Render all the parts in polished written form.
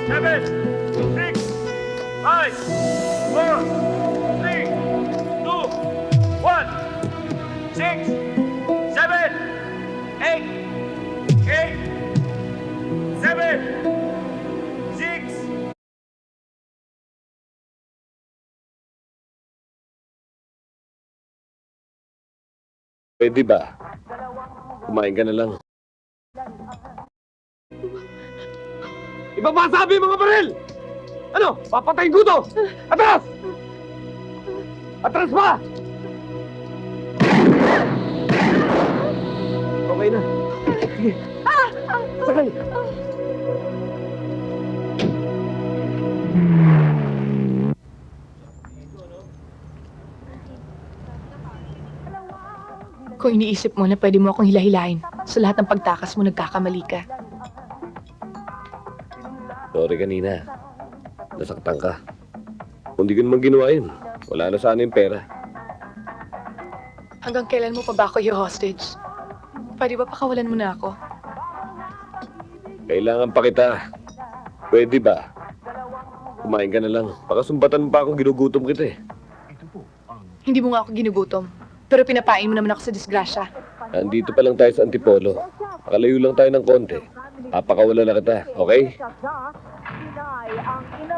7, 6, 5, 4, 3, 2, 1, 6, 7, 8, 7, 6. Pwede ba? Kumain ka na lang. Ibabasabi mga baril! Ano? Papatayin ko to! Atras! Atras pa! Okay na. Sige. Sakay! Kung iniisip mo na pwede mo akong hilahilahin, sa lahat ng pagtakas mo nagkakamali ka. Sorry kanina. Nasaktan ka. Kung di ko naman ginawa yun, wala na sana yung pera. Hanggang kailan mo pa ba ako i-hostage? Pwede ba pakawalan mo na ako? Kailangan pa kita. Pwede ba? Kumain ka na lang. Baka sumbatan mo pa akong ginugutom kita eh. Hindi mo nga ako ginugutom. Pero pinapain mo naman ako sa disgrasya. Nandito pa lang tayo sa Antipolo. Makalayo lang tayo ng konti. Papakawala na kita, okay?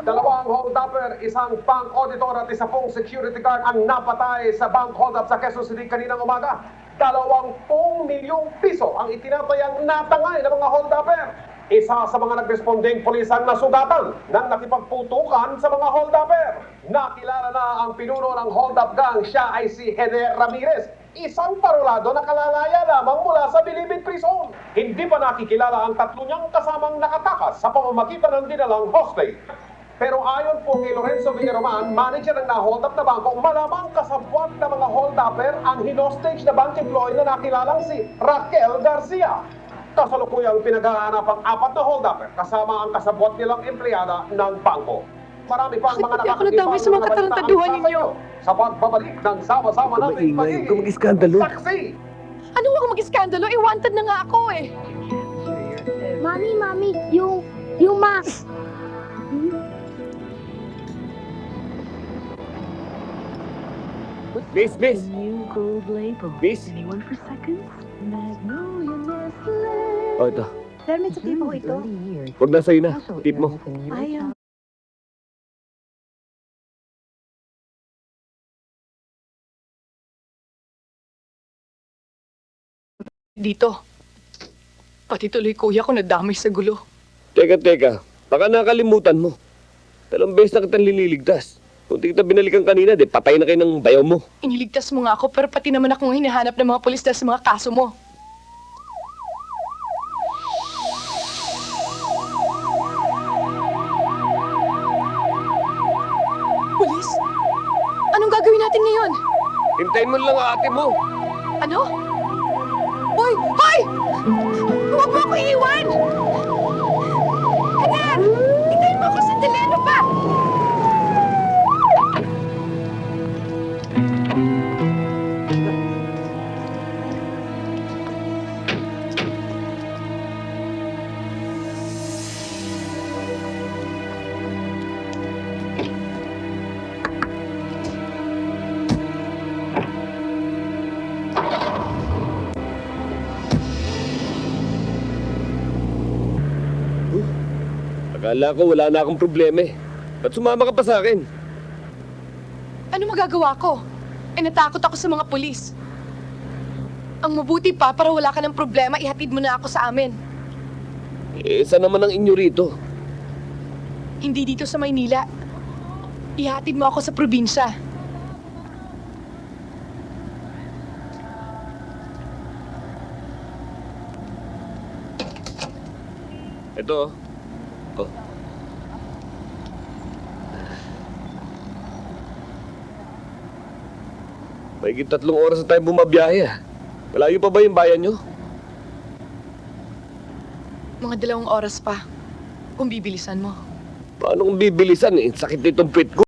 Dalawang hold-upper, isang bank auditor at isa pong security guard ang napatay sa bank hold-up sa Quezon City kaninang umaga. 20 milyong piso ang itinatayang natangay ng mga hold-upper. Isa sa mga nagresponding pulis ang nasugatan nang nakipagputukan sa mga hold-upper. Nakilala na ang pinuno ng hold-up gang, siya ay si Hede Ramirez. Isang parolado na kalalaya lamang mula sa Bilibid Prison. Hindi pa nakikilala ang tatlo niyang kasamang nakatakas sa pamamagitan ng dinalang hostage. Pero ayon po kay Lorenzo Villaroman, manager ng na-hold up na bangko, malamang kasabwat na mga hold-upper ang hinostage na bank employee na nakilalang si Raquel Garcia. Kasalukuyang pinaghahanap ang 4 na hold-upper kasama ang kasabwat nilang empleyada ng bangko. Marami pang mga Bakit ako nadamay sa mga katarantaduhan ninyo? Sa pagbabalik ng sama-sama nating Huwag mag-iskandalo. saksi. Ano ako mag-iskandalo? Wanted na nga ako eh. Mami, yung mask. Miss! New gold label. Miss! Anyone for seconds? Magnolia Nestle. O, ito. Permit sa tipo ko ito. Huwag na sa'yo na. Tip mo. Ayaw. Dito. Pati tuloy kuya ko nadamay sa gulo. Teka. Baka nakalimutan mo. 2 beses na kitang lililigtas. Kung di kita binalikan kanina, di patay na kayo ng bayaw mo. Iniligtas mo nga ako pero pati naman akong hinahanap ng mga pulis dahil sa mga kaso mo. Pulis? Anong gagawin natin ngayon? Hintayin mo lang ang ate mo. Ano? Hoy! Hoy! Huwag mo ako iiwan! Anak! Hintayin mo ako sandali! Ano ba? Akala ko wala na akong problema eh. Ba't sumama ka pa sa akin? Ano magagawa ko? Natakot ako sa mga pulis. Ang mabuti pa, para wala ka ng problema, ihatid mo na ako sa amin. Eh, saan naman ang inyo rito? Hindi dito sa Maynila. Ihatid mo ako sa probinsya. Ito. Oh. Mahigit 3 oras na tayo bumabiyahe ah. Malayo pa ba yung bayan nyo? Mga 2 oras pa. Kung bibilisan mo. Paano kung bibilisan eh? Sakit nitong pit ko.